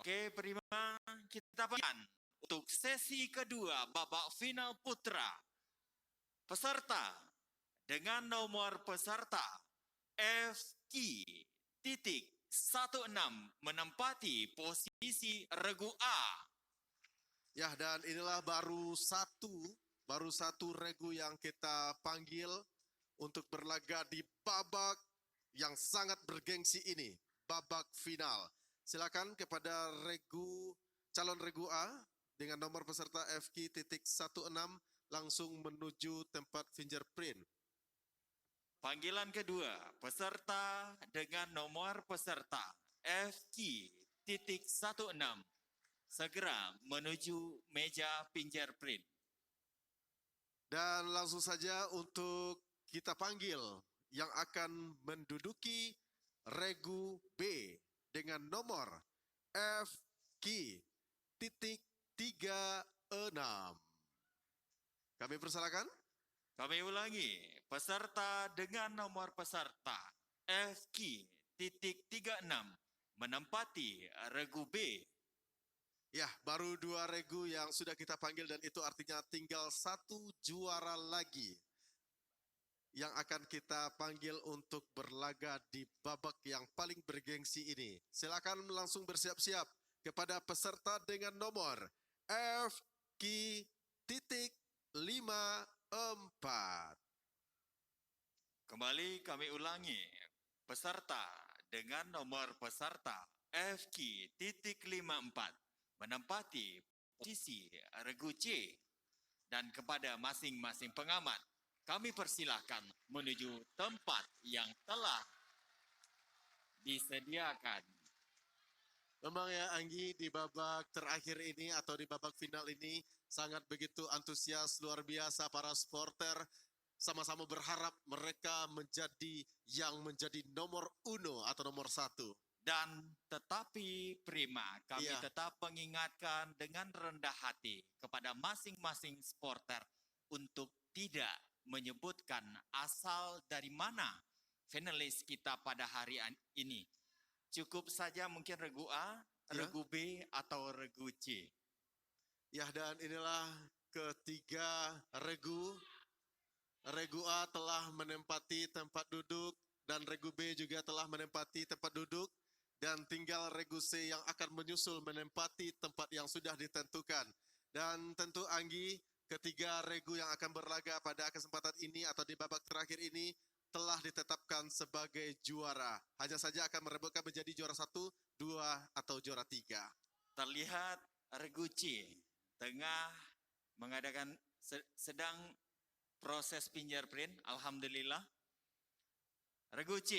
Oke, Prima, kita panggilkan untuk sesi kedua babak final putra. Peserta dengan nomor peserta FQ.16 menempati posisi regu A. Ya, dan inilah baru satu regu yang kita panggil untuk berlaga di babak yang sangat bergengsi ini, babak final. Silakan kepada calon regu A dengan nomor peserta FQ.16 langsung menuju tempat fingerprint. Panggilan kedua, peserta dengan nomor peserta FQ.16 segera menuju meja fingerprint. Dan langsung saja untuk kita panggil yang akan menduduki regu B dengan nomor FQ.36. Kami persilakan. Kami ulangi, peserta dengan nomor peserta FQ.36 menempati regu B. Ya, baru 2 regu yang sudah kita panggil dan itu artinya tinggal 1 juara lagi yang akan kita panggil untuk berlaga di babak yang paling bergengsi ini. Silakan langsung bersiap-siap kepada peserta dengan nomor FQ.54. Kembali kami ulangi, peserta dengan nomor peserta FQ.54 menempati posisi regu C. Dan kepada masing-masing pengamat, kami persilahkan menuju tempat yang telah disediakan. Memang ya Anggi, di babak terakhir ini atau di babak final ini sangat begitu antusias, luar biasa para supporter. Sama-sama berharap mereka menjadi nomor uno atau nomor 1. Dan tetapi Prima, kami tetap mengingatkan dengan rendah hati kepada masing-masing supporter untuk tidak menyebutkan asal dari mana finalis kita pada hari ini. Cukup saja mungkin regu A, regu B, atau regu C. Ya, dan inilah ketiga regu. Regu A telah menempati tempat duduk dan regu B juga telah menempati tempat duduk. Dan tinggal regu C yang akan menyusul menempati tempat yang sudah ditentukan. Dan tentu Anggi, ketiga regu yang akan berlaga pada kesempatan ini atau di babak terakhir ini telah ditetapkan sebagai juara. Hanya saja akan merebutkan menjadi juara 1, 2, atau juara 3. Terlihat regu C tengah mengadakan sedang proses fingerprint, alhamdulillah. Regu C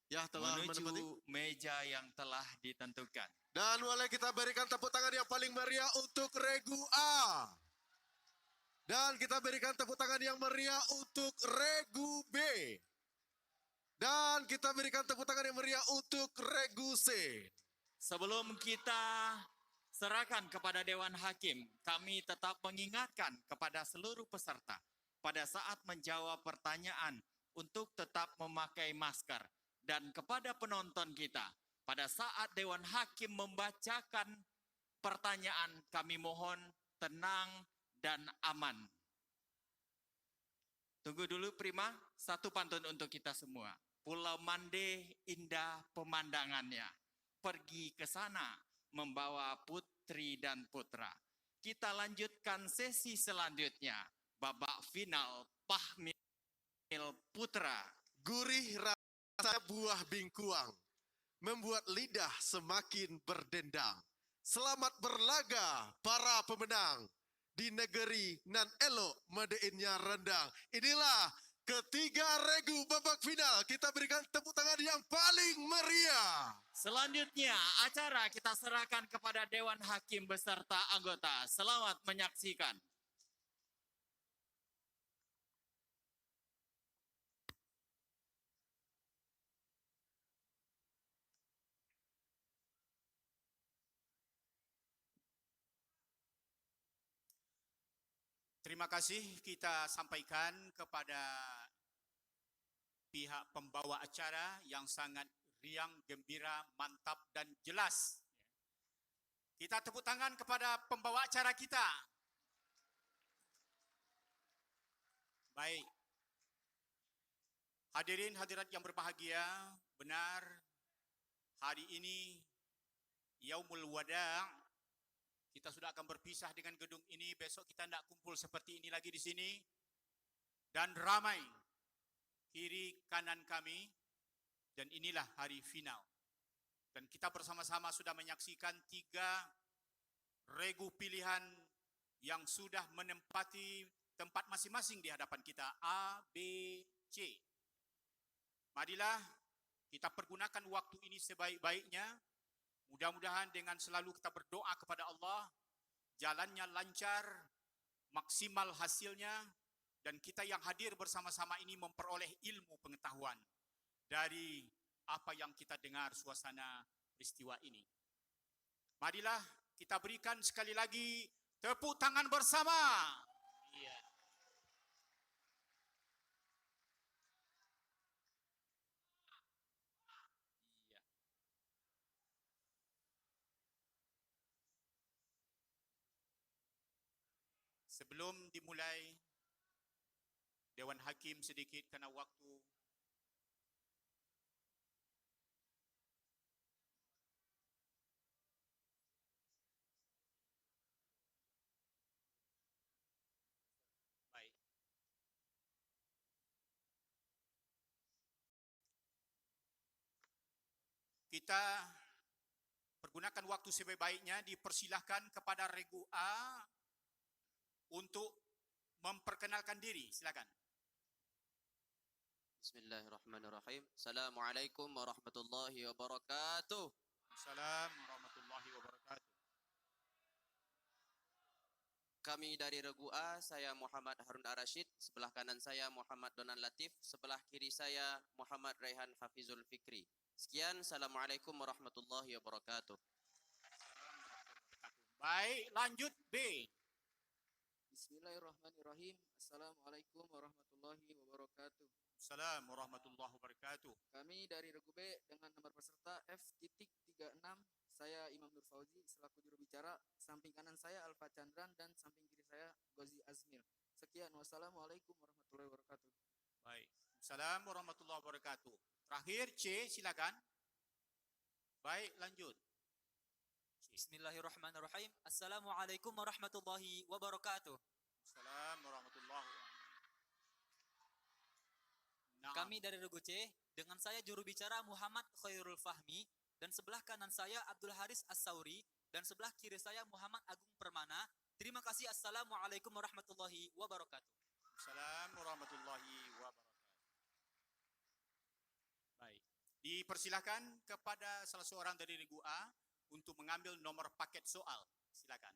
ya telah menuju meja yang telah ditentukan. Dan boleh kita berikan tepuk tangan yang paling meriah untuk regu A. Dan kita berikan tepuk tangan yang meriah untuk regu B. Dan kita berikan tepuk tangan yang meriah untuk regu C. Sebelum kita serahkan kepada Dewan Hakim, kami tetap mengingatkan kepada seluruh peserta pada saat menjawab pertanyaan untuk tetap memakai masker. Dan kepada penonton kita, pada saat Dewan Hakim membacakan pertanyaan, kami mohon tenang dan aman. Tunggu dulu Prima, satu pantun untuk kita semua. Pulau Mande indah pemandangannya. Pergi ke sana membawa putri dan putra. Kita lanjutkan sesi selanjutnya. Babak final Pahmil Putra. Gurih rasa buah bingkuang membuat lidah semakin berdendang. Selamat berlaga para pemenang. Di negeri nan elok medeinnya rendang. Inilah ketiga regu babak final. Kita berikan tepuk tangan yang paling meriah. Selanjutnya acara kita serahkan kepada Dewan Hakim beserta anggota. Selamat menyaksikan. Terima kasih kita sampaikan kepada pihak pembawa acara yang sangat riang, gembira, mantap dan jelas Kita tepuk tangan kepada pembawa acara kita. Baik. Hadirin hadirat yang berbahagia, benar hari ini Yaumul Wada', kita sudah akan berpisah dengan gedung ini. Besok kita tidak kumpul seperti ini lagi di sini. Dan ramai kiri kanan kami. Dan inilah hari final. Dan kita bersama-sama sudah menyaksikan 3 regu pilihan yang sudah menempati tempat masing-masing di hadapan kita. A, B, C. Marilah kita pergunakan waktu ini sebaik-baiknya. Mudah-mudahan dengan selalu kita berdoa kepada Allah, jalannya lancar, maksimal hasilnya, dan kita yang hadir bersama-sama ini memperoleh ilmu pengetahuan dari apa yang kita dengar suasana peristiwa ini. Marilah kita berikan sekali lagi tepuk tangan bersama. Iya. Sebelum dimulai Dewan Hakim sedikit karena waktu. Baik. Kita pergunakan waktu sebaik-baiknya. Dipersilahkan kepada regu A untuk memperkenalkan diri. Silakan. Bismillahirrahmanirrahim. Assalamualaikum warahmatullahi wabarakatuh. Assalamualaikum warahmatullahi wabarakatuh. Kami dari Regu A, saya Muhammad Harun Ar-Rasyid, sebelah kanan saya Muhammad Donan Latif, sebelah kiri saya Muhammad Raihan Hafizul Fikri. Sekian, Assalamualaikum warahmatullahi wabarakatuh. Baik, lanjut B. Bismillahirrahmanirrahim. Assalamualaikum warahmatullahi wabarakatuh. Assalamualaikum warahmatullahi wabarakatuh. Kami dari Regu B dengan nomor peserta F.36. Saya Imam Nur Fauzi selaku juru bicara. Samping kanan saya Alfa Chandran dan samping kiri saya Gozi Azmil. Sekian, wassalamualaikum warahmatullahi wabarakatuh. Baik. Assalamualaikum warahmatullahi wabarakatuh. Terakhir C, silakan. Baik, lanjut. Bismillahirrahmanirrahim. Assalamualaikum warahmatullahi wabarakatuh. Assalamualaikum warahmatullahi wabarakatuh. Nah, Kami dari Regu C, dengan saya juru bicara Muhammad Khairul Fahmi, dan sebelah kanan saya Abdul Haris As-Sauri, dan sebelah kiri saya Muhammad Agung Permana. Terima kasih. Assalamualaikum warahmatullahi wabarakatuh. Assalamualaikum warahmatullahi wabarakatuh. Baik. Dipersilahkan kepada salah seorang dari Regu A untuk mengambil nomor paket soal. Silakan.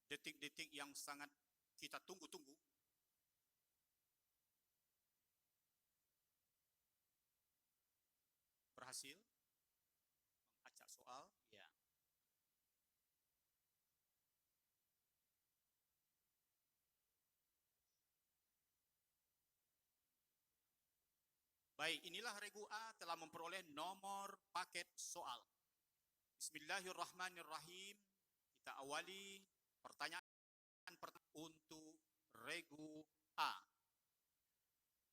Detik-detik yang sangat kita tunggu-tunggu. Berhasil mengacak soal. Ya. Baik, inilah Regu A telah memperoleh nomor paket soal. Bismillahirrahmanirrahim. Kita awali pertanyaan untuk Regu A.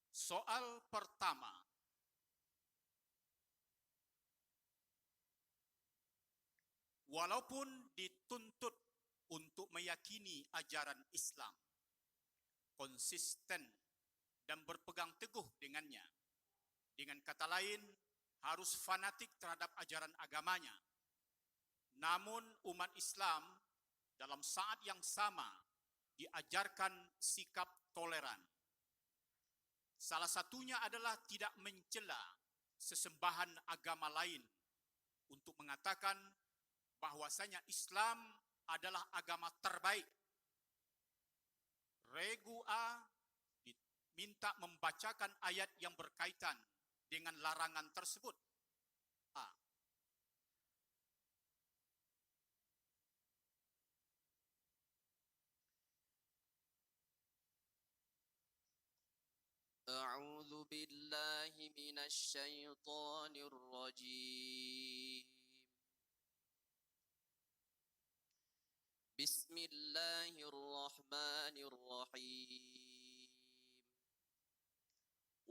Soal pertama. Walaupun dituntut untuk meyakini ajaran Islam, konsisten dan berpegang teguh dengannya. Dengan kata lain, harus fanatik terhadap ajaran agamanya. Namun umat Islam dalam saat yang sama diajarkan sikap toleran. Salah satunya adalah tidak mencela sesembahan agama lain untuk mengatakan bahwasanya Islam adalah agama terbaik. Regu A diminta membacakan ayat yang berkaitan dengan larangan tersebut. A. أعوذ بالله من الشيطان الرجيم. بسم الله الرحمن الرحيم.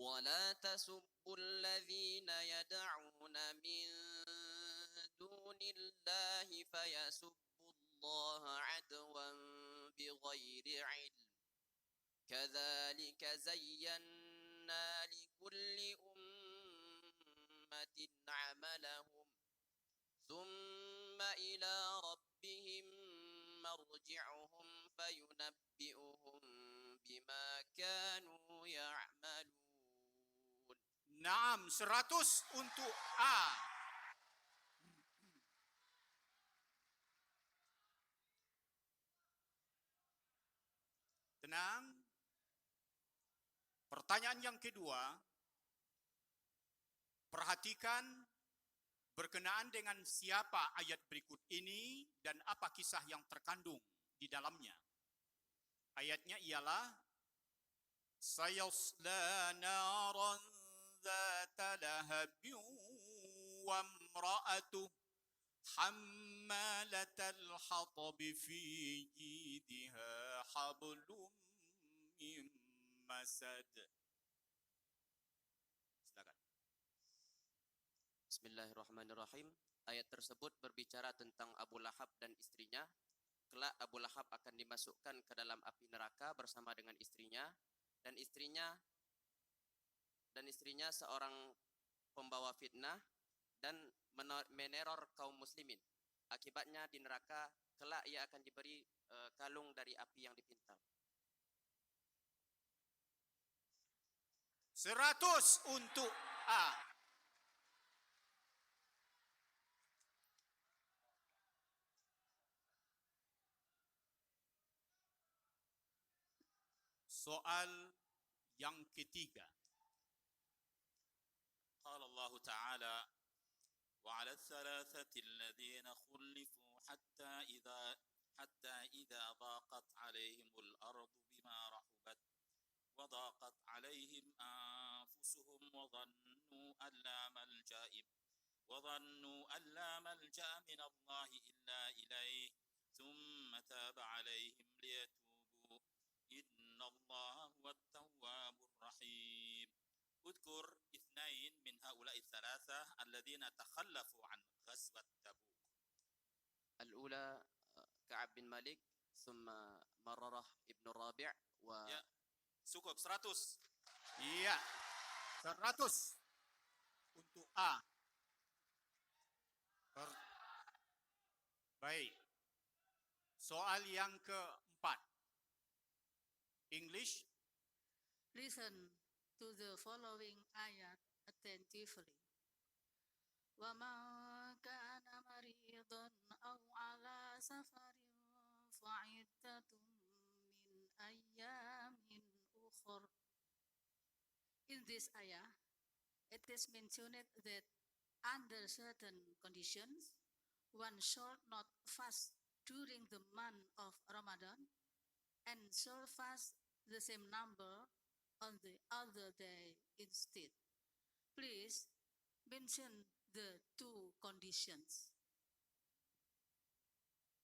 ولا تسبوا الذين يدعون من دون الله فيسبوا الله عدوا بغير علم. كذلك زينا لكل أمة عملهم ثم إلى ربهم مرجعهم فينبئهم بما كانوا يعملون. Naam, 100 untuk A. Tenang. Pertanyaan yang kedua, perhatikan berkenaan dengan siapa ayat berikut ini dan apa kisah yang terkandung di dalamnya. Ayatnya ialah sayasla naran dzata lahabin wa imra'atuh hammalatal hatab fi jidha hablum min masad. Silakan. Bismillahirrahmanirrahim. Ayat tersebut berbicara tentang Abu Lahab dan istrinya. Kelak Abu Lahab akan dimasukkan ke dalam api neraka bersama dengan istrinya dan istrinya seorang pembawa fitnah dan meneror kaum muslimin. Akibatnya di neraka kelak ia akan diberi kalung dari api yang dipintal. 100 untuk A. Soal yang ketiga. قال الله تعالى وعلى الثلاثة الذين خلفوا حتى إذا ضاقت عليهم الأرض بما رحبت وضاقت عليهم أنفسهم وظنوا أن لا ملجأ من الله إلا إليه ثم تاب عليهم ليتوبوا إن الله هو التواب الرحيم. اذكر اثنين من هؤلاء الثلاثة الذين تخلفوا عن غزوة تبوك. الأولى كعب بن مالك ثم مررة ابن الرابع Ya, cukup 100. Iya. 100 untuk A. Baik. Soal yang keempat. English. Listen to the following ayat attentively. وَمَنْ كَانَ مَرِيضًا أَوْ عَلَى سَفَرٍ فَعِدَّةٌ مِّنْ أَيَّامٍ أُخَرَ. In this ayah, it is mentioned that under certain conditions, one should not fast during the month of Ramadan and should fast the same number on the other day instead. Please mention the two conditions.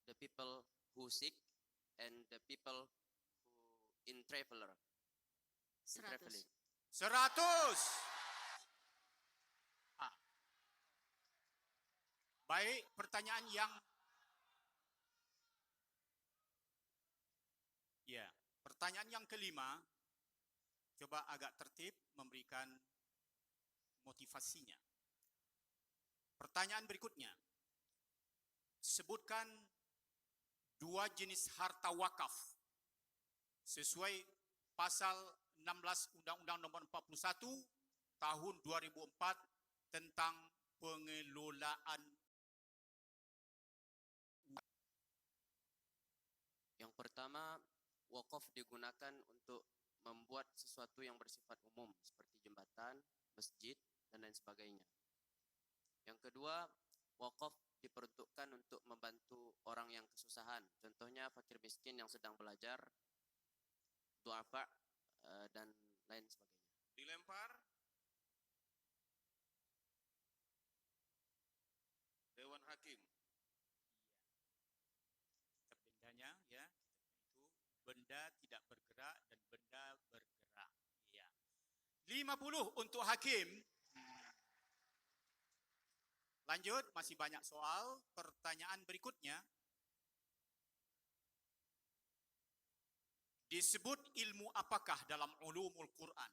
The people who sick and the people who in traveler. In 100. traveling. 100. A. Baik, pertanyaan yang pertanyaan yang kelima. Coba agak tertib memberikan motivasinya. Pertanyaan berikutnya. Sebutkan dua jenis harta wakaf sesuai pasal 16 Undang-Undang Nomor 41 Tahun 2004 tentang pengelolaan. Yang pertama, wakaf digunakan untuk membuat sesuatu yang bersifat umum seperti jembatan, masjid, dan lain sebagainya. Yang kedua, wakaf diperuntukkan untuk membantu orang yang kesusahan. Contohnya fakir miskin yang sedang belajar, duafa, dan lain sebagainya. Dilempar. Dewan Hakim. Bendanya ya, itu benda tidak bergerak dan benda bergerak. Ya. 50 untuk hakim. Lanjut, masih banyak soal. Pertanyaan berikutnya. Disebut ilmu apakah dalam ulumul Quran?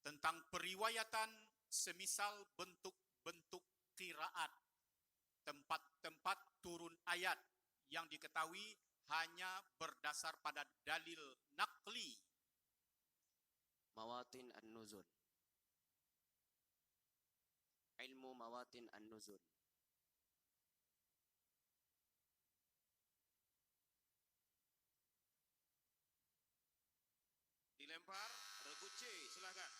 Tentang periwayatan semisal bentuk-bentuk qiraat, tempat-tempat turun ayat yang diketahui hanya berdasar pada dalil naqli. Mawatin an-nuzul. Ilmu mawatin an-nuzul. Dilempar. Regu C, silakan.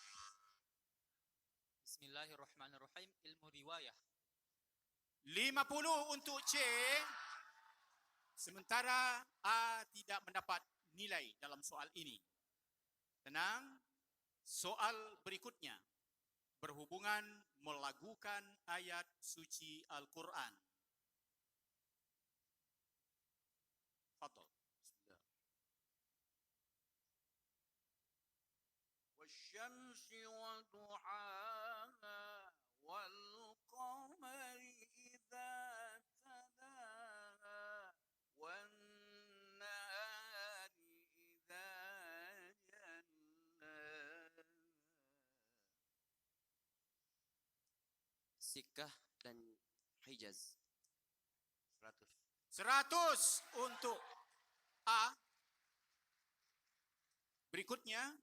Bismillahirrahmanirrahim. Ilmu riwayah. 50 untuk C. Sementara A tidak mendapat nilai dalam soal ini. Tenang. Soal berikutnya berhubungan melagukan ayat suci Al-Quran. Fadhal. والشمس وضحاها والقمر إذا تلاها والنهار إذا جلاها. Sikkah dan Hijaz. 100 untuk A. Berikutnya,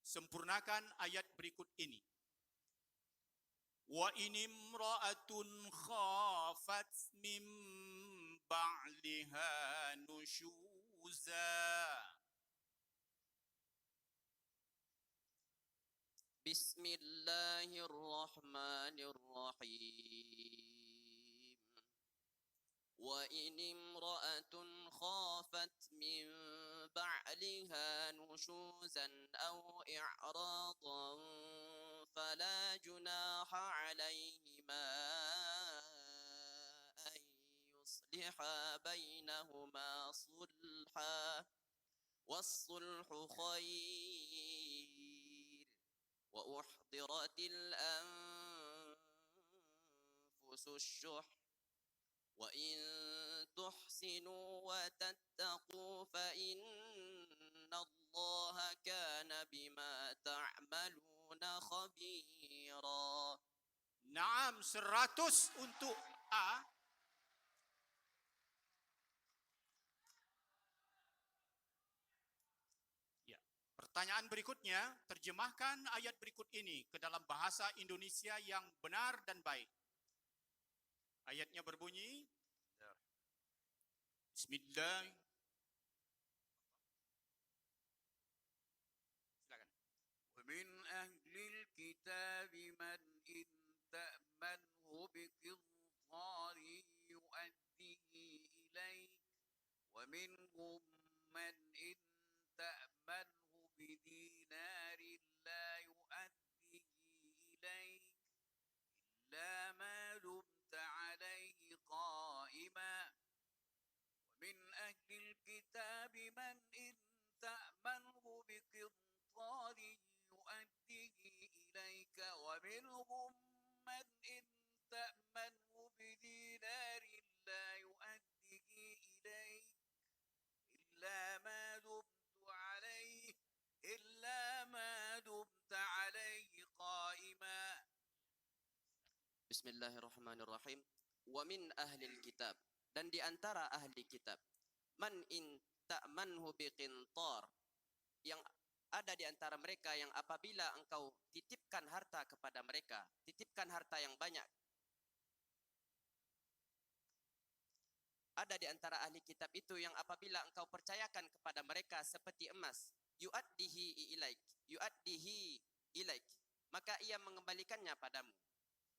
sempurnakan ayat berikut ini. Wa in imra'atun khafat min ba'liha nushuza. Bismillahirrahmanirrahim. Wa in imra'atun khafat min ba'liha nushuzan aw i'radan fala junaha 'alayhima an yusliha bainahuma sulha was-sulhu khair. وأحضرت الأنفس الشح وإن تحسنوا وتتقوا فإن الله كان بما تعملون خبيرا. Naam, 100 untuk A. Ya. Pertanyaan berikutnya, terjemahkan ayat berikut ini ke dalam bahasa Indonesia yang benar dan baik. Ayatnya berbunyi, Bismillah. Silakan. ومن أهل الكتاب من إن تأمنه بقنطار يؤديه إليك ومنهم من إن تأمنه بدينار لا يؤديه إليك إلا ما دمت عليه قائما ومن أهل الكتاب من إن تأمنه بقنطار يؤديه إليك ومنهم من إن تأمنه بدينار لا يؤديه إليك إلا ما دمت عليه قائما. Bismillahirrahmanirrahim. Wa min ahlil kitab. Dan di antara ahli kitab. Man in ta'manhu biqintar, yang ada di antara mereka yang apabila engkau titipkan harta kepada mereka, titipkan harta yang banyak. Ada di antara ahli kitab itu yang apabila engkau percayakan kepada mereka seperti emas, yu'addihi ilaik, maka ia mengembalikannya padamu.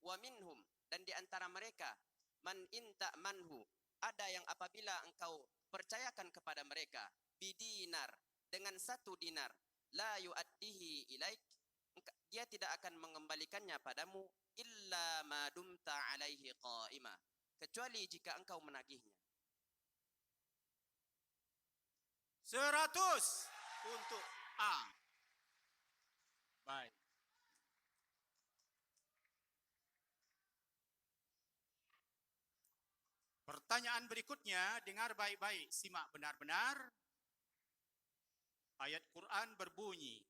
Wa minhum, dan di antara mereka, man inta manhu, ada yang apabila engkau percayakan kepada mereka bidinar, dengan 1 dinar, la yu'addihi ilaik, dia tidak akan mengembalikannya padamu illa ma dumta alaihi qa'ima, kecuali jika engkau menagihnya. 100 untuk A. Baik. Pertanyaan berikutnya, dengar baik-baik, simak benar-benar. Ayat Quran berbunyi,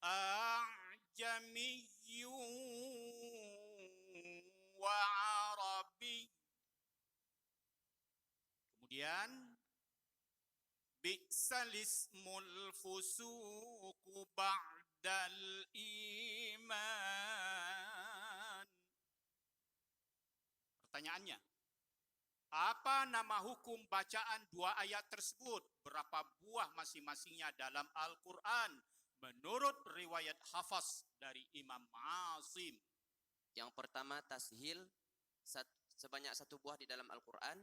A'jamiyyun wa Arabi. Kemudian, Bi'sal ismul fusuqu ba'dal iman. Pertanyaannya, apa nama hukum bacaan 2 ayat tersebut? Berapa buah masing-masingnya dalam Al-Quran menurut riwayat Hafaz dari Imam Asim? Yang pertama tashil, sebanyak 1 buah di dalam Al-Quran.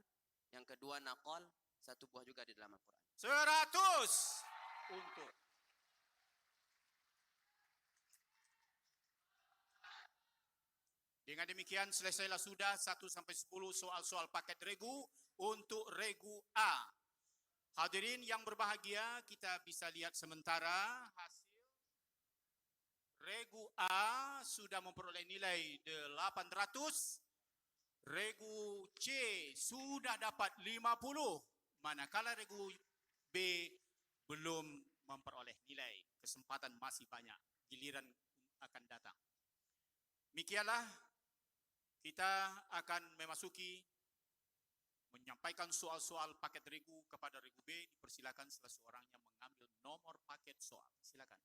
Yang kedua naqal, 1 buah juga di dalam Al-Quran. 100 untuk Dengan demikian selesailah sudah 1 sampai 10 soal-soal paket regu untuk regu A. Hadirin yang berbahagia, kita bisa lihat sementara hasil regu A sudah memperoleh nilai 800. Regu C sudah dapat 50. Manakala regu B belum memperoleh nilai. Kesempatan masih banyak. Giliran akan datang. Demikianlah kita akan memasuki menyampaikan soal-soal paket regu kepada regu B. Dipersilakan salah seorangnya mengambil nomor paket soal. Silakan.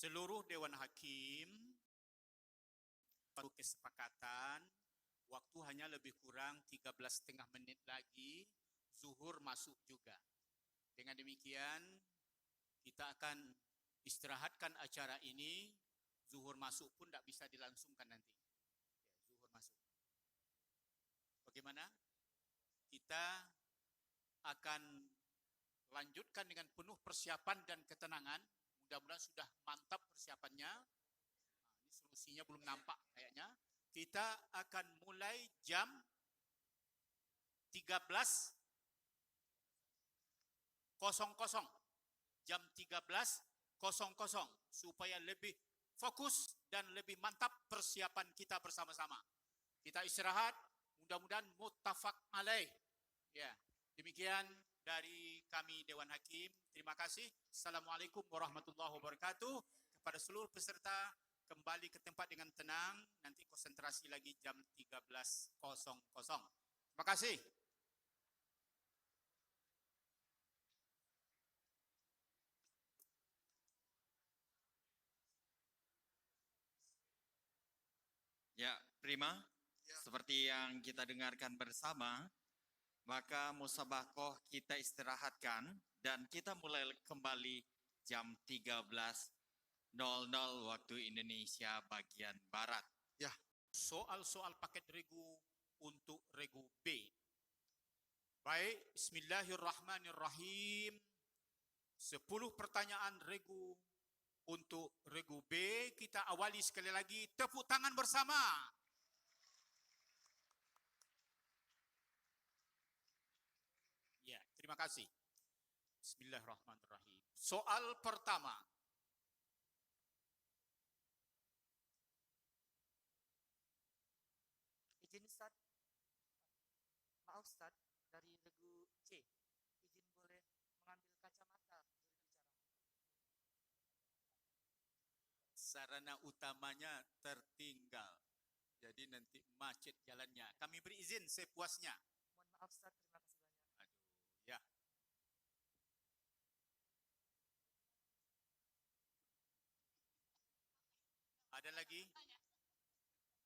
Seluruh Dewan Hakim baru kesepakatan waktu hanya lebih kurang 13,5 menit lagi zuhur masuk juga. Dengan demikian kita akan istirahatkan acara ini. Zuhur masuk pun tidak bisa dilangsungkan nanti. Ya, zuhur masuk. Bagaimana? Kita akan lanjutkan dengan penuh persiapan dan ketenangan. Mudah-mudahan sudah mantap persiapannya. Ini solusinya belum nampak kayaknya. Kita akan mulai jam 13.00. Jam 13.00 supaya lebih fokus dan lebih mantap persiapan kita bersama-sama. Kita istirahat, mudah-mudahan muttafaq alaih. Ya, demikian dari kami Dewan Hakim. Terima kasih. Assalamualaikum warahmatullahi wabarakatuh. Kepada seluruh peserta, kembali ke tempat dengan tenang. Nanti konsentrasi lagi jam 13.00. Terima kasih. Ya, prima. Seperti yang kita dengarkan bersama, maka musabakoh kita istirahatkan dan kita mulai kembali jam 13.00 waktu Indonesia bagian Barat. Ya, soal-soal paket regu untuk regu B. Baik, bismillahirrahmanirrahim. 10 pertanyaan regu untuk regu B. Kita awali sekali lagi. Tepuk tangan bersama. Ya, terima kasih. Bismillahirrahmanirrahim. Soal pertama. Izin Ustaz. Maaf Ustaz, dari regu C. Izin boleh mengambil kacamata berbicara. Sarana utamanya tertinggal. Jadi nanti macet jalannya. Kami beri izin sepuasnya. Mohon maaf Ustaz, terima kasih banyak. Aduh, ya. Ada lagi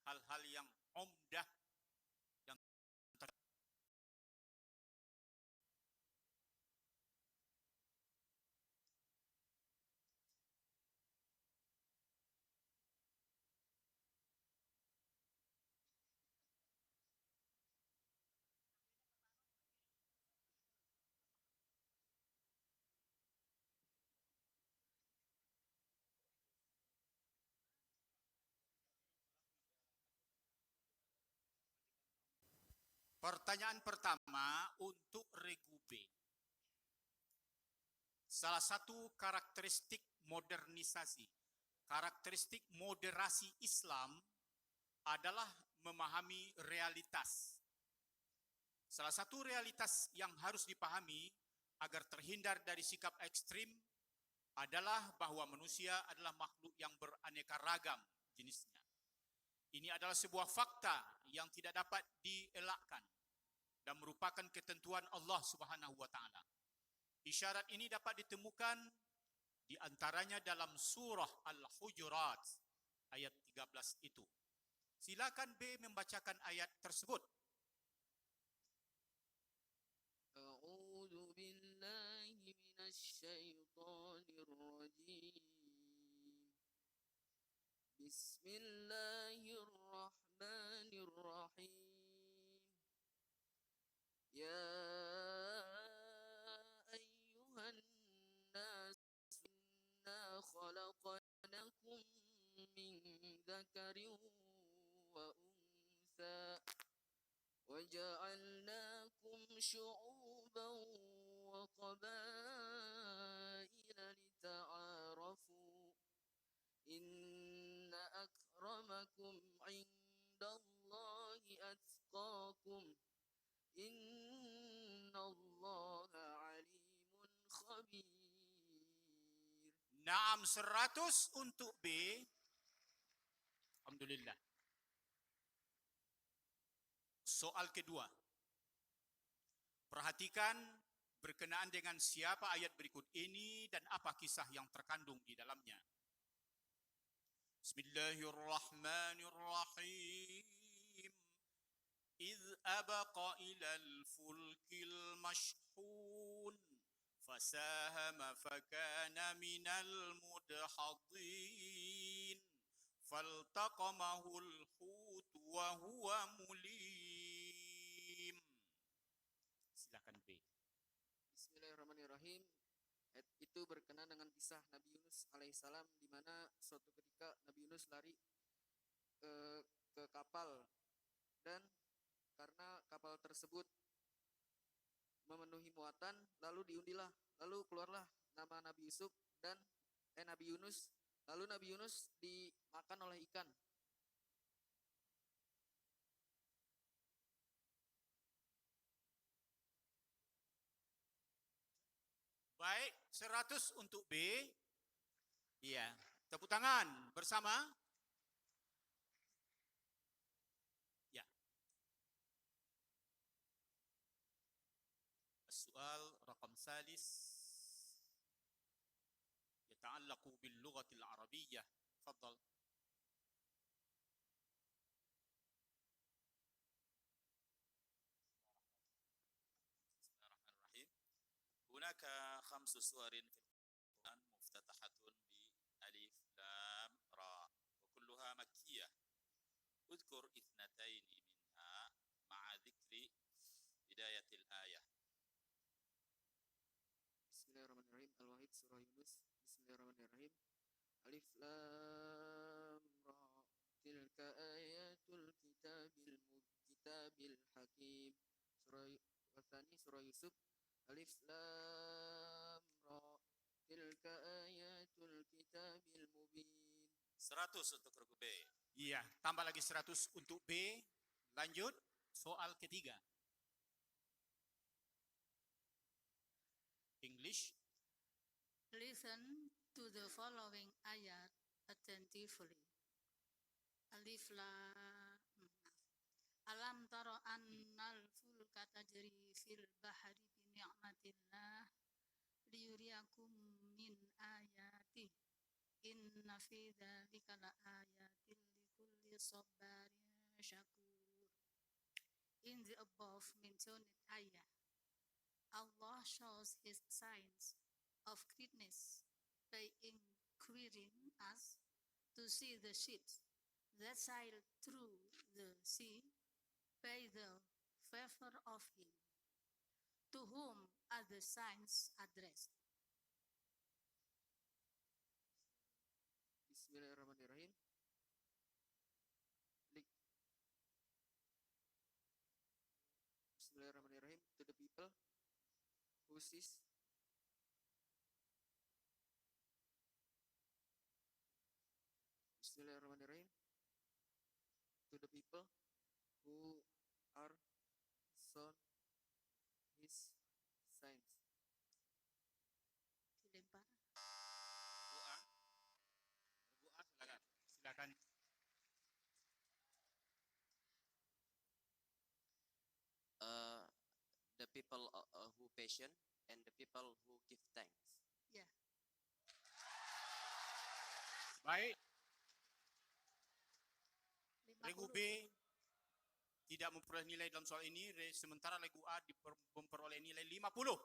hal-hal yang omdah yang pertanyaan pertama untuk regu B. Salah satu karakteristik modernisasi, karakteristik moderasi Islam adalah memahami realitas. Salah satu realitas yang harus dipahami agar terhindar dari sikap ekstrim adalah bahwa manusia adalah makhluk yang beraneka ragam jenisnya. Ini adalah sebuah fakta yang tidak dapat dielakkan dan merupakan ketentuan Allah Subhanahu wa taala. Isyarat ini dapat ditemukan di antaranya dalam surah Al-Hujurat ayat 13 itu. Silakan B membacakan ayat tersebut. A'udzu billahi minasyaitonir rajim. Bismillahirrahmanirrahim. Ya ayyuhan nas inna khalaqnakum min dzakarin wa untha وجعلناكم شعوبا وقبائل لتعارفوا إن أكرمكم عند الله أتقاكم إن الله عليم خبير. Naam 100 untuk B. Alhamdulillah. Soal kedua. Perhatikan berkenaan dengan siapa ayat berikut ini dan apa kisah yang terkandung di dalamnya. Bismillahirrahmanirrahim. إذ أبق إلى الفلك المشحون فساهم فكان من المدحضين فالتقمه الحوت وهو مليم. Silakan B. Bismillahirrahmanirrahim. Ayat itu berkenaan dengan kisah Nabi Yunus alaihissalam, di mana suatu ketika Nabi Yunus lari ke kapal, dan karena kapal tersebut memenuhi muatan, lalu diundilah, lalu keluarlah nama Nabi Yusuf dan Nabi Yunus, lalu Nabi Yunus dimakan oleh ikan. Baik, 100 untuk B. Iya, tepuk tangan bersama. Ya. السؤال رقم ثالث يتعلق باللغة العربية. تفضل. بسم الله الرحمن الرحيم. هناك 5 سور في القرآن مفتتحة بألف لام راء وكلها مكية. اذكر 2 منها مع ذكر بداية الآية. Bismillahirrahmanirrahim. Al-Wahid surah Yunus. Bismillahirrahmanirrahim. Alif lam ra. Tilka ayatul kitabil hakim. Surah Wathani surah Yusuf. Alif lam ra. Tilka ayatul kitabil mubin. 100 untuk regu B. Iya, tambah lagi 100 untuk B. Lanjut, soal ketiga. English. Listen to the following ayat attentively. Alif lam. Alam tara annal fulka tajri fil bahri bi ni'matillah liyuriyakum min ayatih. Inna fi dzalika la ayatin likulli sabarin syakur. In the above mentioned ayah, Allah shows his signs of greatness by inquiring us to see the ships that sail through the sea by the favor of him. To whom are the signs addressed? Bismillahirrahmanirrahim. Bismillahirrahmanirrahim. To the people who sees Bismillahirrahmanirrahim. To the people who are shown his signs. Dilempar. Regu A. Regu A, silakan. Silakan. The people who patient and the people who give thanks. Ya. Baik, 50. regu B tidak memperoleh nilai dalam soal ini, sementara regu A memperoleh nilai 50.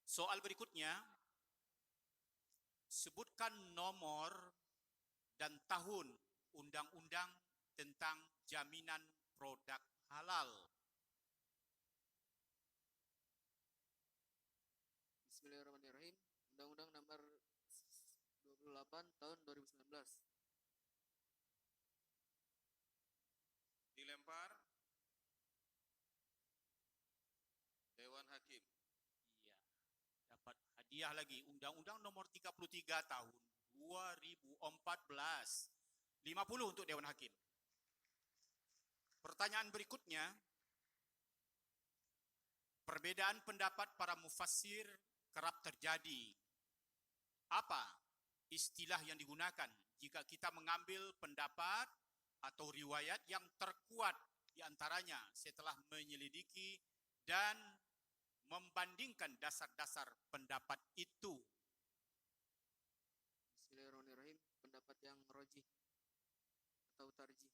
Soal berikutnya, sebutkan nomor dan tahun undang-undang tentang jaminan produk halal. Bismillahirrahmanirrahim. Undang-Undang Nomor 28 tahun 2019. Dilempar. Dewan Hakim. Iya, dapat hadiah lagi. Undang-Undang Nomor 33 tahun 2014. 50 untuk Dewan Hakim. Pertanyaan berikutnya, perbedaan pendapat para mufassir kerap terjadi. Apa istilah yang digunakan jika kita mengambil pendapat atau riwayat yang terkuat di antaranya setelah menyelidiki dan membandingkan dasar-dasar pendapat itu pendapat yang rojih atau tarjih.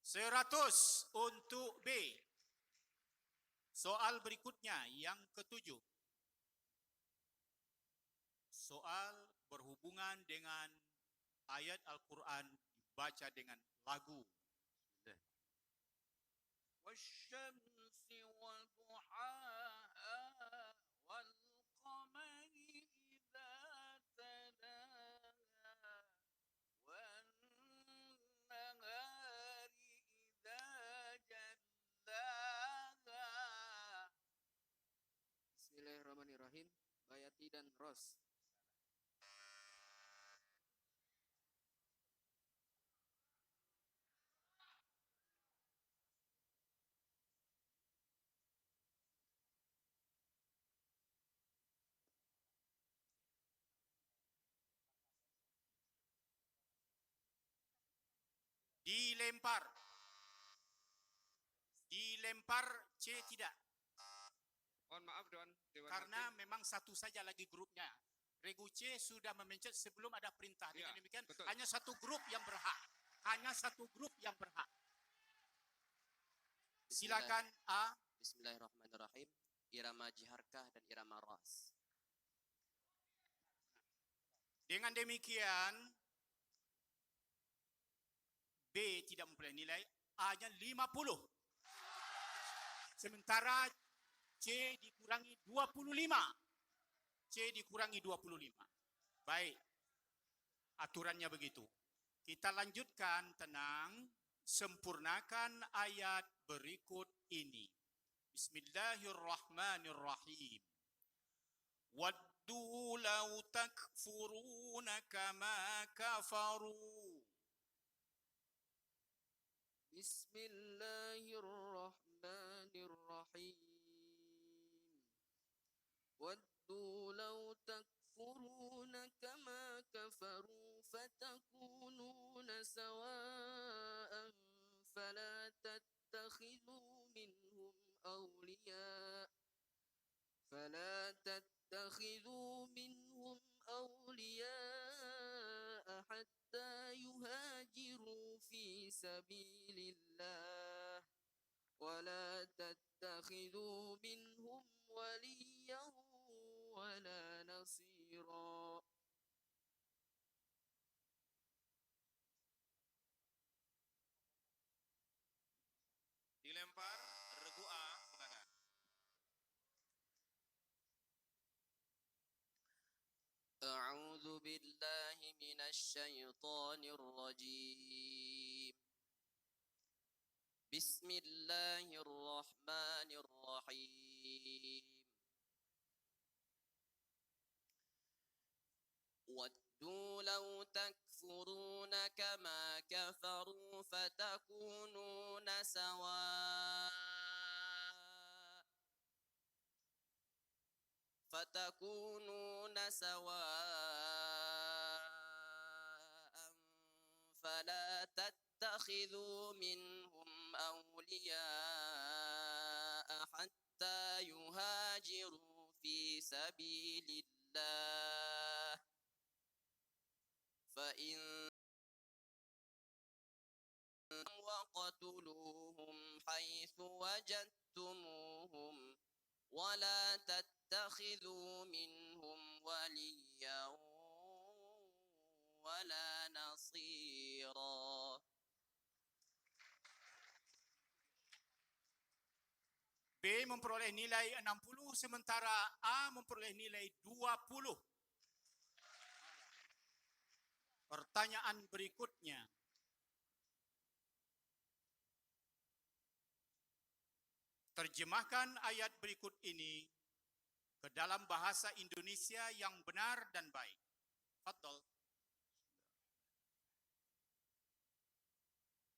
100 untuk B. Soal berikutnya yang ketujuh. Soal berhubungan dengan ayat Al-Quran dibaca dengan lagu. والشمس وضحاها والقمر إذا تلاها والنهار إذا جلاها. Bismillahirrahmanirrahim. Bayati dan Ros. Dilempar. Dilempar C tidak. Mohon maaf Dewan Karena Hakim. memang satu saja lagi grupnya. Regu C sudah memencet sebelum ada perintah. Dengan Ya, demikian betul. hanya satu grup yang berhak. Hanya satu grup yang berhak. Silakan A. Bismillahirrahmanirrahim. Irama jiharkah dan irama ras. Dengan demikian B tidak memperoleh nilai, A-nya 50. Sementara C dikurangi 25. C dikurangi 25. Baik. Aturannya begitu. Kita lanjutkan, tenang. Sempurnakan ayat berikut ini. Bismillahirrahmanirrahim. Waddu law takfuruna kama kafaru. Bismillahirrahmanirrahim. Waddu law takfuruna kama kafaru fatakununa sawa'an fala tattakhidhu minhum awliya hatta yuhajiru fi sabilillah wala tattakhidhu minhum waliyan wala nasira. Dilempar, regu A, silakan. أعوذ بالله من الشيطان الرجيم. بسم الله الرحمن الرحيم. ودوا لو تكفرون كما كفروا فتكونون سواء فلا تتخذوا منهم أولياء حتى يهاجروا في سبيل الله فإن وقتلوهم حيث وجدتموهم ولا تتخذوا منهم وليا ولا نصيرا. B memperoleh nilai 60 sementara A memperoleh nilai 20. Pertanyaan berikutnya. Terjemahkan ayat berikut ini ke dalam bahasa Indonesia yang benar dan baik. Fadhal.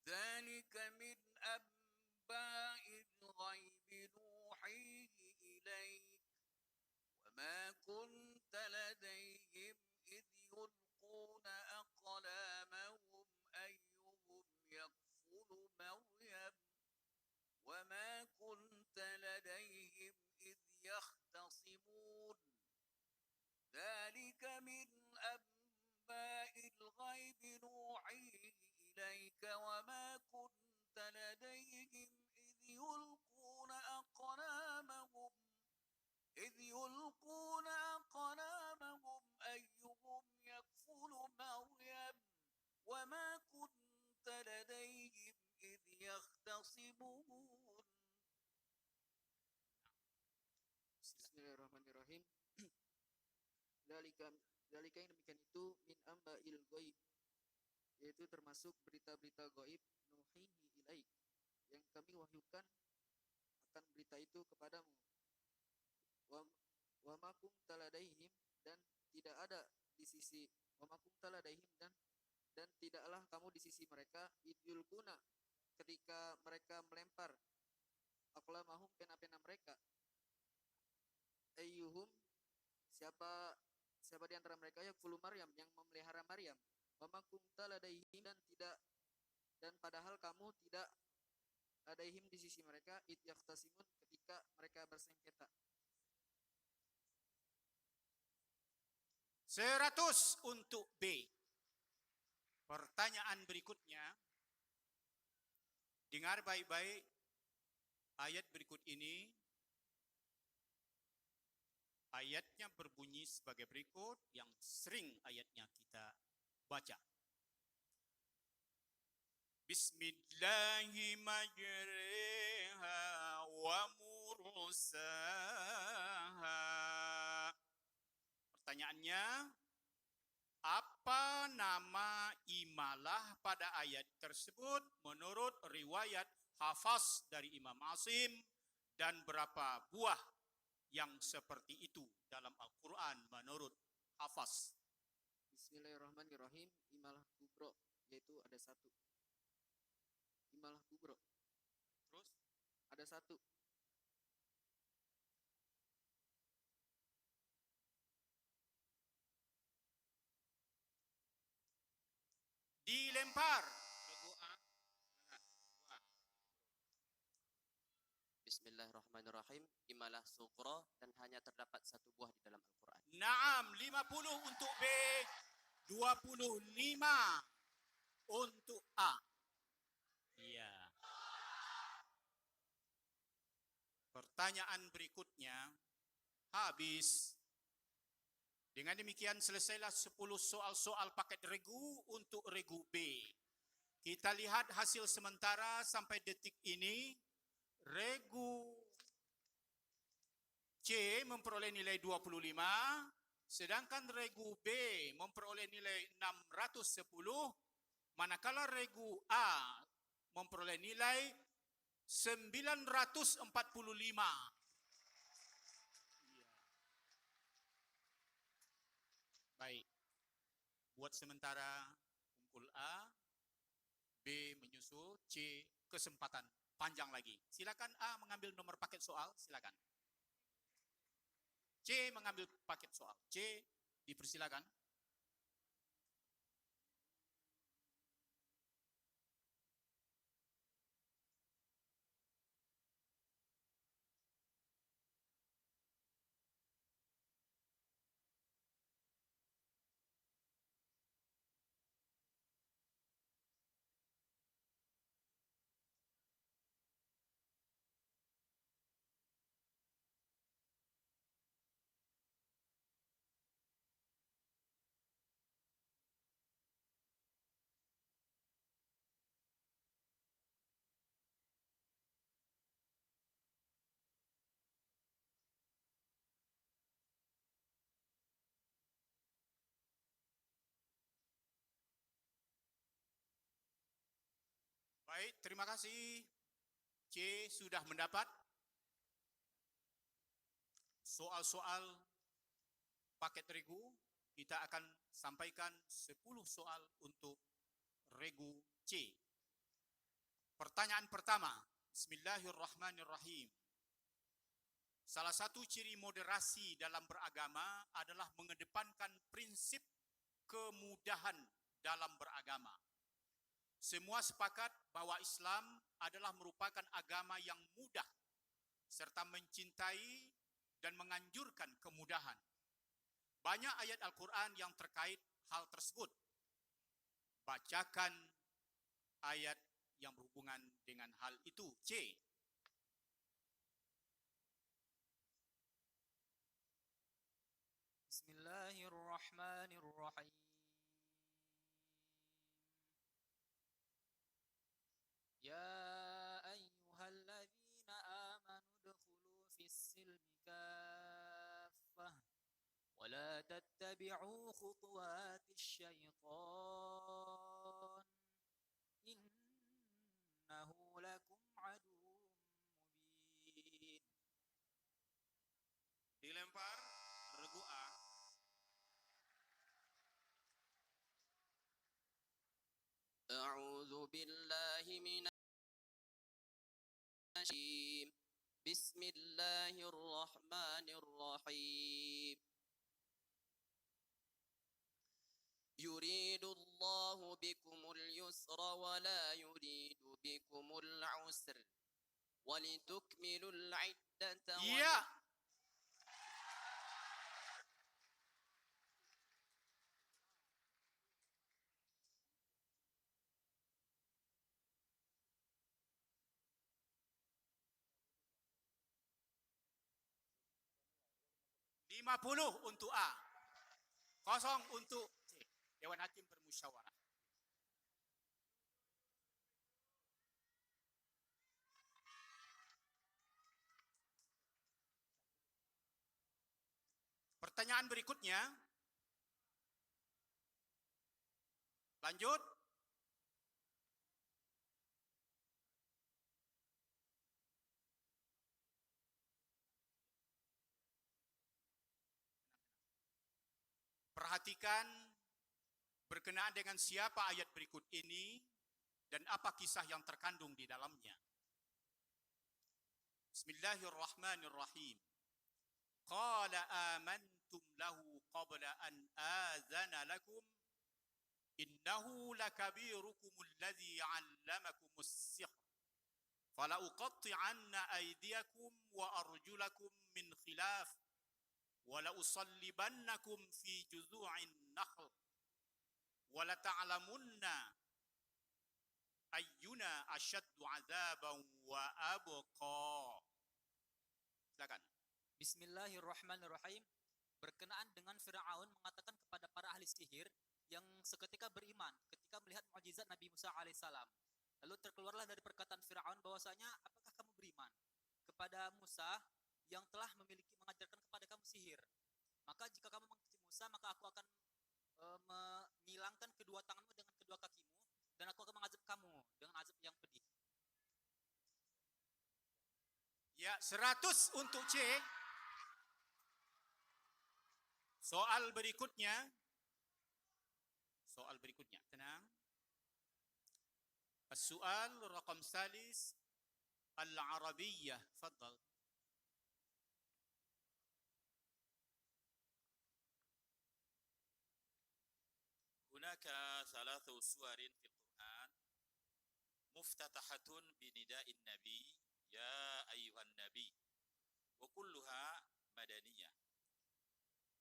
ذلك من أنباء الغيب نوحيه إليك وما كنت لديهم إذ يلقون أقلامهم أيهم يكفل مريم وما كنت لديهم إذ يختصمون ذلك من أنباء الغيب وما كنت لديهم إذ يختصمون. Bismillahirrahmanirrahim. Dalika dalika yang demikian itu min amba'il ghaib, yaitu termasuk berita-berita gaib nuhihi ilaik, yang kami wahyukan akan berita itu kepadamu. Wa wa ma kunta ladaihim, dan tidak ada di sisi wa ma kunta ladaihim, dan tidaklah kamu di sisi mereka idyul guna, ketika mereka melempar aqlamahum, pena-pena mereka, ayyuhum, siapa siapa di antara mereka ya kulu Maryam, yang memelihara Maryam. Wa ma kunta ladaihim, dan padahal kamu tidak ladaihim di sisi mereka id yahtasimun, ketika mereka bersengketa. 100 untuk B. Pertanyaan berikutnya, dengar baik-baik ayat berikut ini. Ayatnya berbunyi sebagai berikut, yang sering ayatnya kita baca. Bismillahi majriha wa mursaha. Pertanyaannya, apa nama imalah pada ayat tersebut menurut riwayat Hafaz dari Imam Asim, dan berapa buah yang seperti itu dalam Al-Quran menurut Hafaz? Bismillahirrahmanirrahim. Imalah kubro, yaitu ada satu. Imalah kubro. Terus? Ada satu. Dilempar. Bismillahirrahmanirrahim. Imalah suqra, dan hanya terdapat satu buah di dalam Al-Quran. Naam, 50 untuk B, 25 untuk A. Iya. Pertanyaan berikutnya habis. Dengan demikian selesailah 10 soal-soal paket regu untuk regu B. Kita lihat hasil sementara sampai detik ini. Regu C memperoleh nilai 25, sedangkan regu B memperoleh nilai 610, manakala regu A memperoleh nilai 945. Baik. Buat sementara unggul A, B menyusul, C kesempatan panjang lagi. Silakan A mengambil nomor paket soal, silakan. C mengambil paket soal. C dipersilakan. Baik, terima kasih. C sudah mendapat soal-soal paket regu. Kita akan sampaikan 10 soal untuk regu C. Pertanyaan pertama, Bismillahirrahmanirrahim. Salah satu ciri moderasi dalam beragama adalah mengedepankan prinsip kemudahan dalam beragama. Semua sepakat bahwa Islam adalah merupakan agama yang mudah serta mencintai dan menganjurkan kemudahan. Banyak ayat Al-Quran yang terkait hal tersebut. Bacakan ayat yang berhubungan dengan hal itu. C. Bismillahirrahmanirrahim. تتبعوا خطوات الشيطان إنه لكم عدو مبين. Dilempar regu A. أعوذ بالله من الرجيم. بسم الله الرحمن الرحيم. يريد الله بكم اليسر ولا يريد بكم العسر ولتكملوا العدة Iya. Lima 50 untuk A. 0 untuk C. Dewan Hakim bermusyawarah. Pertanyaan berikutnya. Lanjut. Perhatikan berkenaan dengan siapa ayat berikut ini dan apa kisah yang terkandung di dalamnya. Bismillahirrahmanirrahim. Qala amantum lahu qabla an azana lakum innahu lakabirukum alladhi 'allamakumus sihr fala uqatti'anna aydiyakum wa arjulakum min khilaf wala usallibannakum fi juzu'in nakhl wala ta'lamunna ayyuna asyaddu 'adzaban wa abqa. Silakan. Bismillahirrahmanirrahim. Berkenaan dengan Fir'aun mengatakan kepada para ahli sihir yang seketika beriman ketika melihat mukjizat Nabi Musa alaihissalam. Lalu terkeluarlah dari perkataan Fir'aun bahwasanya apakah kamu beriman kepada Musa yang telah mengajarkan kepada kamu sihir? Maka jika kamu mengikuti Musa, maka aku akan menghilangkan kedua tanganmu dengan kedua kakimu dan aku akan mengazab kamu dengan azab yang pedih. Ya, 100 untuk C. Soal berikutnya. Tenang. As-su'al raqam salis al-Arabiyyah. Fadal. هناك 3 سور في القرآن مفتتحة بنداء النبي يا أيها النبي وكلها مدنية.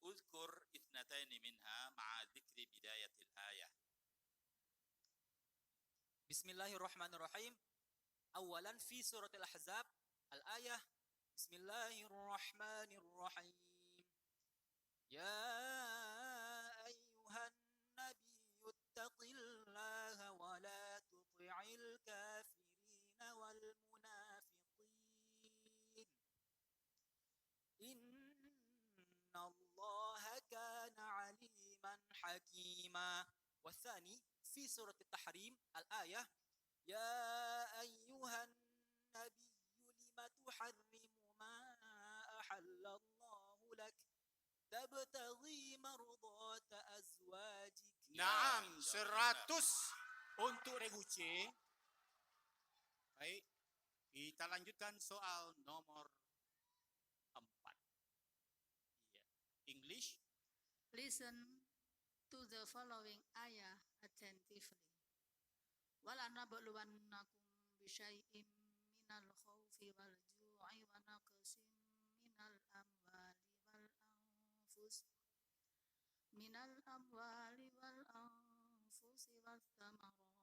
اذكر 2 منها مع ذكر بداية الآية. Bismillahirrahmanirrahim. Awalan fi surat al-Ahzab al-ayah. Bismillahirrahmanirrahim. Ya ayyuhan nabiyyu ittaqillaha wa la tuti'il kafirina wal munafiqin. Innallaha kana aliman hakima. والثاني في سورة التحريم الآية يا أيها النبي لم تحرم ما أحل الله لك تبتغي مرضات أزواجك. Naam, 100 untuk regu C. Baik, kita lanjutkan soal nomor 4. English. Listen to the following ayah attentively. وَلَنَبْلُوَنَّكُمْ بِشَيْءٍ مِّنَ الْخَوْفِ وَالْجُوعِ وَنَقْصٍ مِّنَ الْأَمْوَالِ وَالْأَنفُسِ وَالثَّمَرَاتِ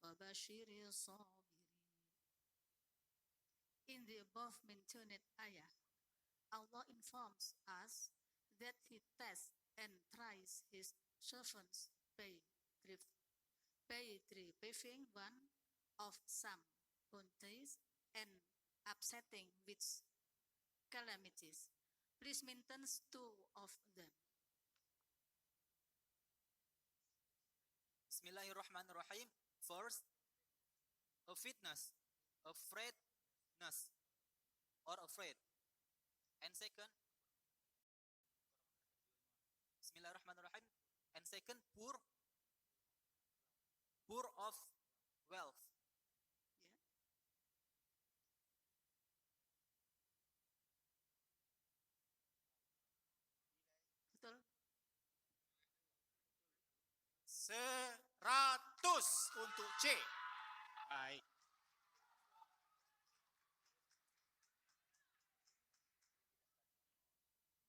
وَبَشِّرِ الصَّابِرِينَ. In the above mentioned ayah, Allah informs us that He tests and tries His servants by removing one of some bounties and upsetting which calamities. Please maintain 2 of them. Bismillahirrahmanirrahim. First, afraidness, afraidness, or afraid. And second, Bismillahirrahmanirrahim. And second, poor of wealth. Betul? 100 untuk C. Baik.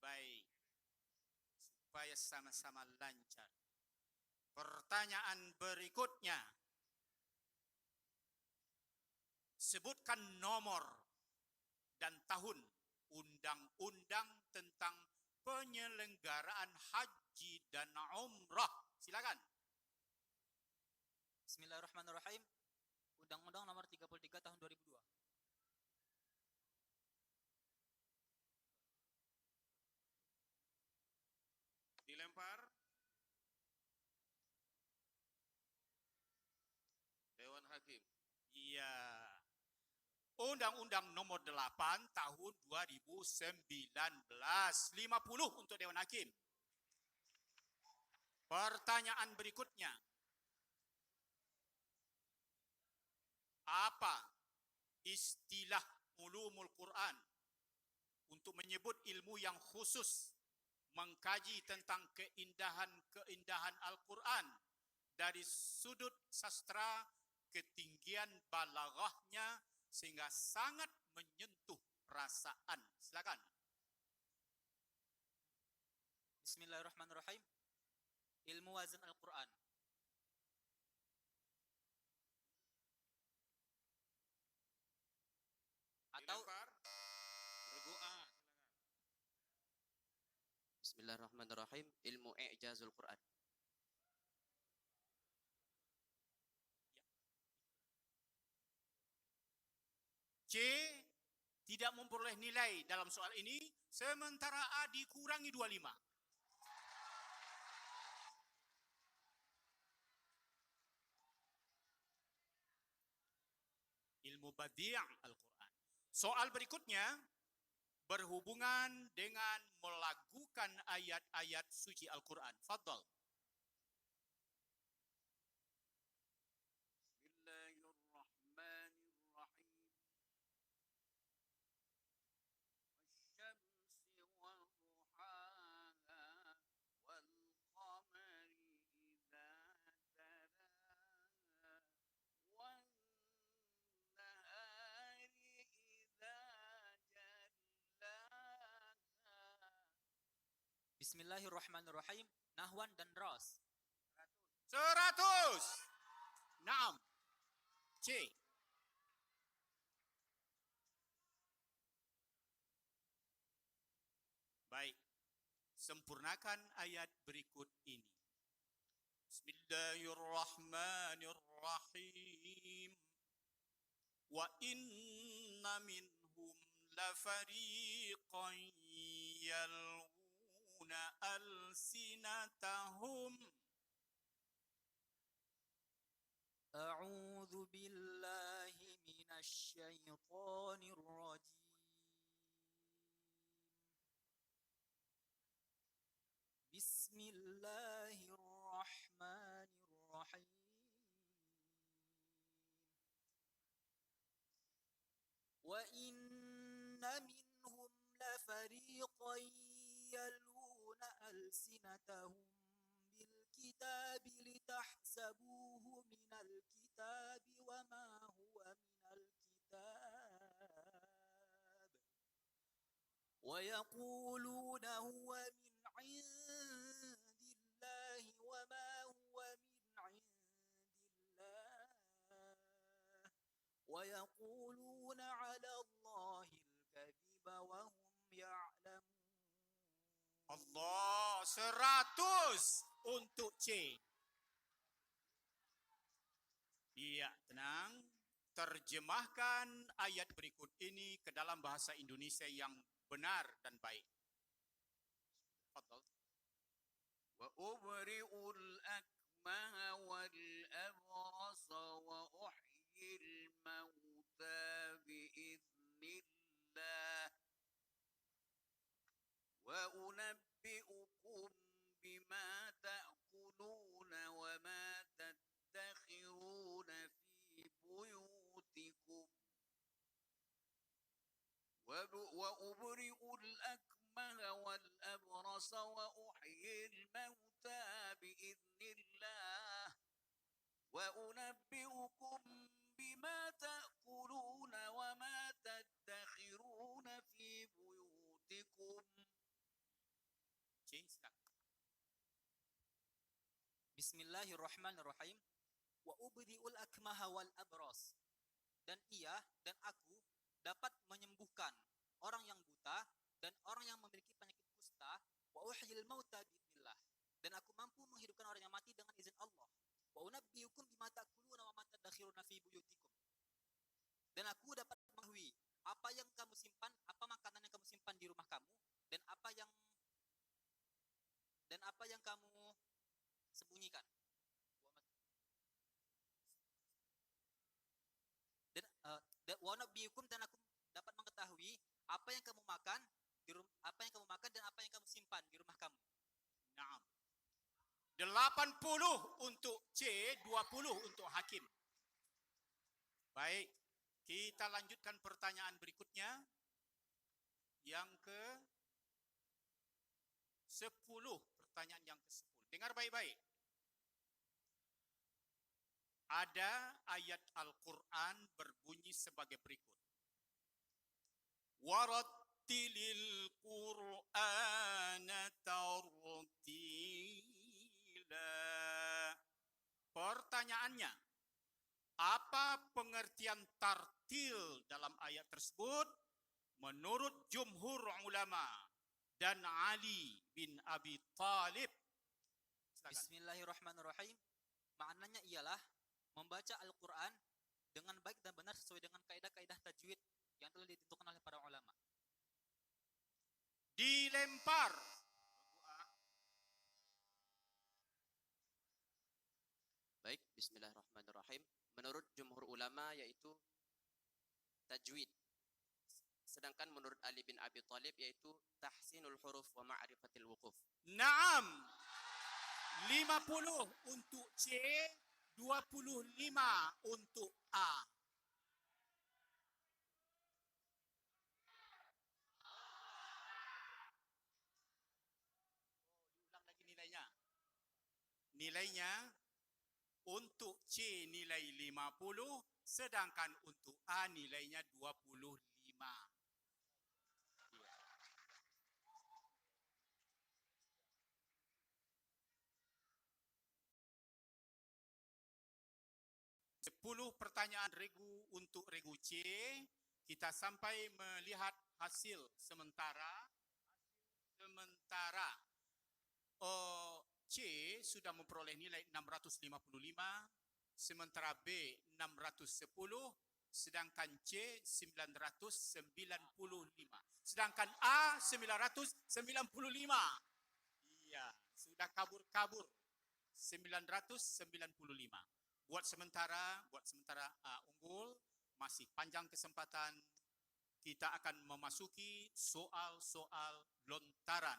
Baik. Supaya sama-sama lancar. Pertanyaan berikutnya. Sebutkan nomor dan tahun undang-undang tentang penyelenggaraan haji dan umrah. Silakan. Bismillahirrahmanirrahim. Undang-Undang nomor 33 tahun 2002. Dilempar. Dewan Hakim. Iya. Undang-Undang nomor 8 tahun 2019. 50 untuk Dewan Hakim. Pertanyaan berikutnya. Apa istilah ulumul Quran untuk menyebut ilmu yang khusus mengkaji tentang keindahan Al-Quran dari sudut sastra, ketinggian balaghahnya sehingga sangat menyentuh perasaan. Silakan. Bismillahirrahmanirrahim. Ilmu wazan Al-Quran. Atau Dilempar. Regu A. Bismillahirrahmanirrahim. Ilmu i'jazul Quran. C tidak memperoleh nilai dalam soal ini, sementara A dikurangi 25. Ilmu badi' Al-Quran. Soal berikutnya berhubungan dengan melagukan ayat-ayat suci Al-Quran. Fadhal. Bismillahirrahmanirrahim. Wasyamsi wa duhaha wal qamari idza talaha wan nahari idza jallaha. Bismillahirrahmanirrahim. Nahwan dan ras. 100. Naam. C. Baik. Sempurnakan ayat berikut ini. Bismillahirrahmanirrahim. Wa inna minhum lafariqan yalwuna alsinatahum. A'udzu billahi minasy syaithanir rajim. Bismillahirrahmanirrahim. Wa inna minhum lafariqan yaluna alsinatahum bil kitabi litahsabuhu minal kitabi wa ma huwa minal kitab wa yaquluna huwa min indillahi wa ma huwa min indillah wa yaquluna ala Allahil kadhiba wa hum ya'lamun. Allah, 100 untuk C. Iya, tenang. Terjemahkan ayat berikut ini ke dalam bahasa Indonesia yang benar dan baik. Fadhal. Wa ubri'ul akmaha wal والأبرص وأحيي الموتى بإذن الله وأنبئكم بما تأكلون وما تدخرون في بيوتكم وأبرئ الأكمه والأبرص وأحيي الموتى بإذن الله وأنبئكم بما تأكلون وما تدخرون في بيوتكم. C, silakan. Bismillahirrahmanirrahim. Wa ubri'ul akmaha wal abras. Dan ia dan aku dapat menyembuhkan orang yang buta dan orang yang memiliki penyakit kusta. Wa uhyil mauta biidznillah. Dan aku mampu menghidupkan orang yang mati dengan izin Allah. Wa unabbiukum bima ta'kuluna wa ma tadakhiruna fi buyutikum. Dan aku dapat mengetahui apa yang kamu simpan, apa makanan yang kamu simpan di rumah kamu dan apa yang kamu sembunyikan. Dan wa unabbiukum dan aku dapat mengetahui apa yang kamu makan dan apa yang kamu simpan di rumah kamu. Naam. 80 untuk C, 20 untuk Hakim. Baik, kita lanjutkan pertanyaan berikutnya. Yang ke 10, pertanyaan yang ke 10. Dengar baik-baik. Ada ayat Al-Quran berbunyi sebagai berikut. Warattilil Qur'ana tartila. Pertanyaannya, apa pengertian tartil dalam ayat tersebut menurut jumhur ulama dan Ali bin Abi Thalib? Silakan. Bismillahirrahmanirrahim. Maknanya ialah membaca Al-Quran dengan baik dan benar sesuai dengan kaidah-kaidah tajwid yang telah ditentukan oleh para ulama. Dilempar. Baik, bismillahirrahmanirrahim. Menurut jumhur ulama yaitu tajwid. Sedangkan menurut Ali bin Abi Thalib yaitu tahsinul huruf wa ma'rifatil wuquf. Naam. 50 untuk C, 25 untuk A. Diulang lagi nilainya. Nilainya untuk C nilai 50, sedangkan untuk A nilainya 25. Ya. 10 pertanyaan regu untuk regu C. Kita sampai melihat hasil sementara. C sudah memperoleh nilai 655, sementara B 610, sedangkan C 995, sedangkan A 995. Iya, sudah kabur-kabur. 995. Buat sementara unggul, masih panjang kesempatan. Kita akan memasuki soal-soal lontaran.